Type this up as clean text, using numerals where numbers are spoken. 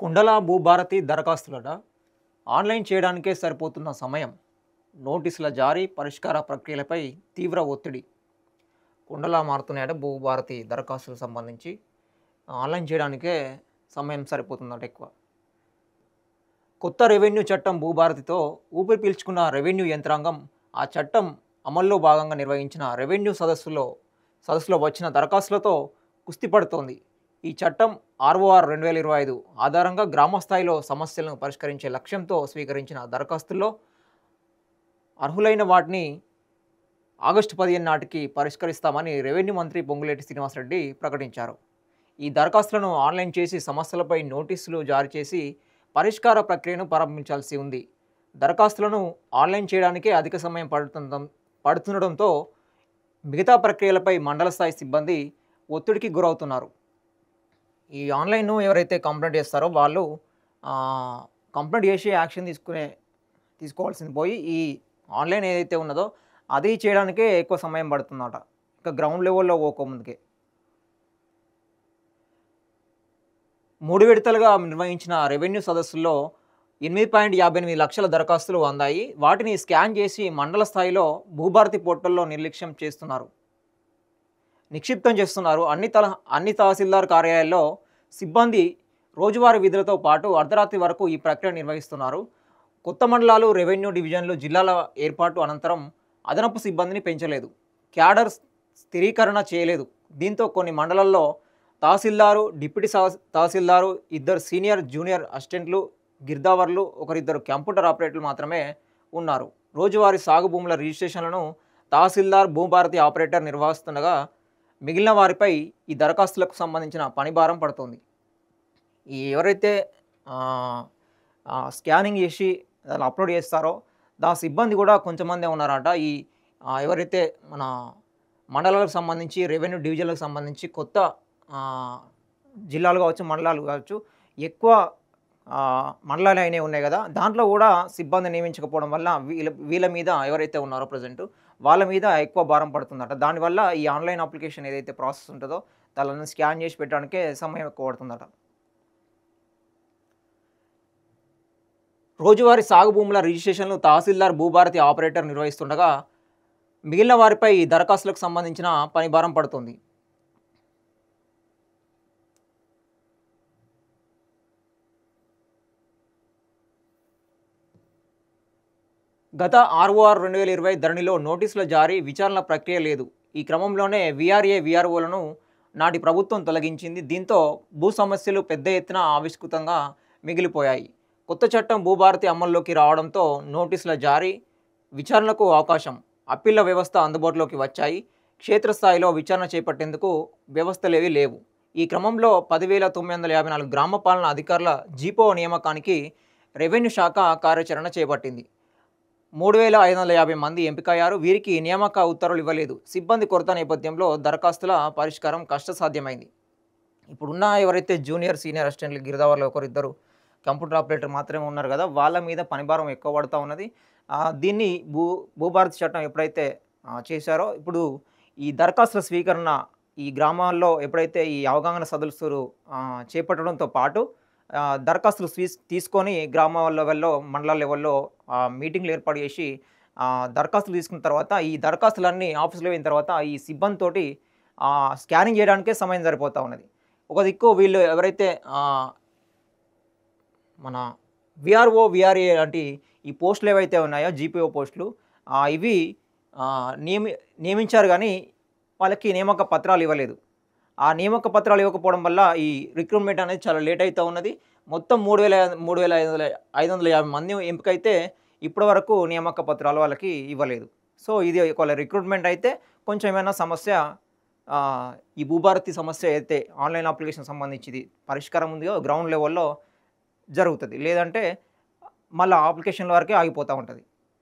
కుండల భూభారతి దరఖాస్తులట ఆన్లైన్ చేయడానికే సరిపోతున్న సమయం. నోటీసుల జారీ, పరిష్కార ప్రక్రియలపై తీవ్ర ఒత్తిడి. కుండలా మారుతున్నాయట భూభారతి దరఖాస్తులకు సంబంధించి. ఆన్లైన్ చేయడానికే సమయం సరిపోతుందట ఎక్కువ. కొత్త రెవెన్యూ చట్టం భూభారతితో ఊపిరి పీల్చుకున్న రెవెన్యూ యంత్రాంగం ఆ చట్టం అమల్లో భాగంగా నిర్వహించిన రెవెన్యూ సదస్సులో వచ్చిన దరఖాస్తులతో కుస్తీ పడుతోంది. ఈ చట్టం ROR 2025 ఆధారంగా గ్రామస్థాయిలో సమస్యలను పరిష్కరించే లక్ష్యంతో స్వీకరించిన దరఖాస్తుల్లో అర్హులైన వాటిని ఆగస్టు 15 నాటికి పరిష్కరిస్తామని రెవెన్యూ మంత్రి పొంగులేటి శ్రీనివాసరెడ్డి ప్రకటించారు. ఈ దరఖాస్తులను ఆన్లైన్ చేసి సమస్యలపై నోటీసులు జారీ చేసి పరిష్కార ప్రక్రియను ప్రారంభించాల్సి ఉంది. దరఖాస్తులను ఆన్లైన్ చేయడానికే అధిక సమయం పడుతుండటంతో మిగతా ప్రక్రియలపై మండల స్థాయి సిబ్బంది ఒత్తిడికి గురవుతున్నారు. ఈ ఆన్లైన్ ఎవరైతే కంప్లైంట్ చేస్తారో వాళ్ళు కంప్లైంట్ చేసి యాక్షన్ తీసుకోవాల్సింది పోయి ఈ ఆన్లైన్ ఏదైతే ఉన్నదో అది చేయడానికే ఎక్కువ సమయం పడుతుందట. ఇంకా గ్రౌండ్ లెవెల్లో పోకముందుకే 3 విడతలుగా నిర్వహించిన రెవెన్యూ సదస్సుల్లో 8.58 లక్షల దరఖాస్తులు అందాయి. వాటిని స్కాన్ చేసి మండల స్థాయిలో భూభారతి పోర్టల్లో నిక్షిప్తం చేస్తున్నారు. అన్ని తహసీల్దార్ కార్యాలయాల్లో సిబ్బంది రోజువారీ విధులతో పాటు అర్ధరాత్రి వరకు ఈ ప్రక్రియ నిర్వహిస్తున్నారు. కొత్త మండలాలు, రెవెన్యూ డివిజన్లు, జిల్లాల ఏర్పాటు అనంతరం అదనపు సిబ్బందిని పెంచలేదు, క్యాడర్ స్థిరీకరణ చేయలేదు. దీంతో కొన్ని మండలాల్లో tahsildar, deputy tahsildar, 2 senior junior అసిస్టెంట్లు, గిర్దావర్లు, 1-2 కంప్యూటర్ ఆపరేటర్లు మాత్రమే ఉన్నారు. రోజువారీ సాగు భూముల రిజిస్ట్రేషన్లను తహసీల్దార్, భూభారతి ఆపరేటర్ నిర్వహిస్తుండగా మిగిలిన వారిపై ఈ దరఖాస్తులకు సంబంధించిన పనిభారం పడుతుంది. ఈ ఎవరైతే స్కానింగ్ చేసి దాన్ని అప్లోడ్ చేస్తారో సిబ్బంది కూడా కొంతమందే ఉన్నారట. ఈ ఎవరైతే మన మండలాలకు సంబంధించి, రెవెన్యూ డివిజన్లకు సంబంధించి కొత్త జిల్లాలు కావచ్చు, మండలాలు కావచ్చు, ఎక్కువ మండలాలు అయినవి ఉన్నాయి కదా, దాంట్లో కూడా సిబ్బంది నియమించకపోవడం వల్ల వీళ్ళ మీద ఎవరైతే ఉన్నారో ప్రజెంట్ వాళ్ళ మీద ఎక్కువ భారం పడుతుందట. దానివల్ల ఈ ఆన్లైన్ అప్లికేషన్ ఏదైతే ప్రాసెస్ ఉంటుందో దాన్ని స్కాన్ చేసి పెట్టడానికే సమయం ఎక్కువ పడుతుందట. రోజువారీ సాగు భూముల రిజిస్ట్రేషన్లు తహసీల్దార్, భూభారతి ఆపరేటర్ నిర్వహిస్తుండగా మిగిలిన వారిపై ఈ దరఖాస్తులకు సంబంధించిన పనిభారం పడుతుంది. గత ROR 2020 ధరణిలో నోటీసుల జారీ, విచారణ ప్రక్రియ లేదు. ఈ క్రమంలోనే VRA, VROలను నాటి ప్రభుత్వం తొలగించింది. దీంతో భూ సమస్యలు పెద్ద ఎత్తున ఆవిష్కృతంగా మిగిలిపోయాయి. కొత్త చట్టం భూభారతి అమల్లోకి రావడంతో నోటీసుల జారీ, విచారణకు అవకాశం, అప్పీళ్ల వ్యవస్థ అందుబాటులోకి వచ్చాయి. క్షేత్రస్థాయిలో విచారణ చేపట్టేందుకు వ్యవస్థలేవీ లేవు. ఈ క్రమంలో 10,954 గ్రామ పాలనా అధికారుల జీపో నియామకానికి రెవెన్యూ శాఖ కార్యాచరణ చేపట్టింది. 3,550 మంది ఎంపికయ్యారు. వీరికి నియామక ఉత్తర్వులు ఇవ్వలేదు. సిబ్బంది కొరత నేపథ్యంలో దరఖాస్తుల పరిష్కారం కష్టసాధ్యమైంది. ఇప్పుడున్న ఎవరైతే జూనియర్, సీనియర్ అసిస్టెంట్లు, గిరిదావర్లు, 1-2 కంప్యూటర్ ఆపరేటర్ మాత్రమే ఉన్నారు కదా, వాళ్ళ మీద పనిభారం ఎక్కువ పడుతూ ఉన్నది. దీన్ని భూభారతి చట్టం ఎప్పుడైతే చేశారో ఇప్పుడు ఈ దరఖాస్తుల స్వీకరణ ఈ గ్రామాల్లో ఎప్పుడైతే ఈ అవగాహన సదస్సులు చేపట్టడంతో పాటు దరఖాస్తులు తీసుకొని గ్రామ లెవెల్లో, మండల లెవెల్లో మీటింగ్లు ఏర్పాటు చేసి దరఖాస్తులు తీసుకున్న తర్వాత ఈ దరఖాస్తులన్నీ ఆఫీసులో అయిన తర్వాత ఈ సిబ్బందితోటి స్కానింగ్ చేయడానికే సమయం సరిపోతూ ఉన్నది. ఒక దిక్కు వీళ్ళు ఎవరైతే మన VRO, VRA లాంటి ఈ పోస్టులు ఏవైతే ఉన్నాయో GPO పోస్టులు ఇవి నియమించారు కానీ వాళ్ళకి నియామక పత్రాలు ఇవ్వలేదు. ఆ నియామక పత్రాలు ఇవ్వకపోవడం వల్ల ఈ రిక్రూట్మెంట్ అనేది చాలా లేట్ అవుతూ ఉన్నది. మొత్తం 3,550 మంది ఎంపికైతే ఇప్పటి వరకు నియామక పత్రాలు వాళ్ళకి ఇవ్వలేదు. సో ఇది ఒకవేళ రిక్రూట్మెంట్ అయితే కొంచెం ఏమైనా సమస్య, ఈ భూభారతి సమస్య అయితే ఆన్లైన్ అప్లికేషన్ సంబంధించి పరిష్కారం ఉందిగా గ్రౌండ్ లెవెల్లో జరుగుతుంది. లేదంటే మళ్ళీ అప్లికేషన్ల వరకే ఆగిపోతూ ఉంటుంది.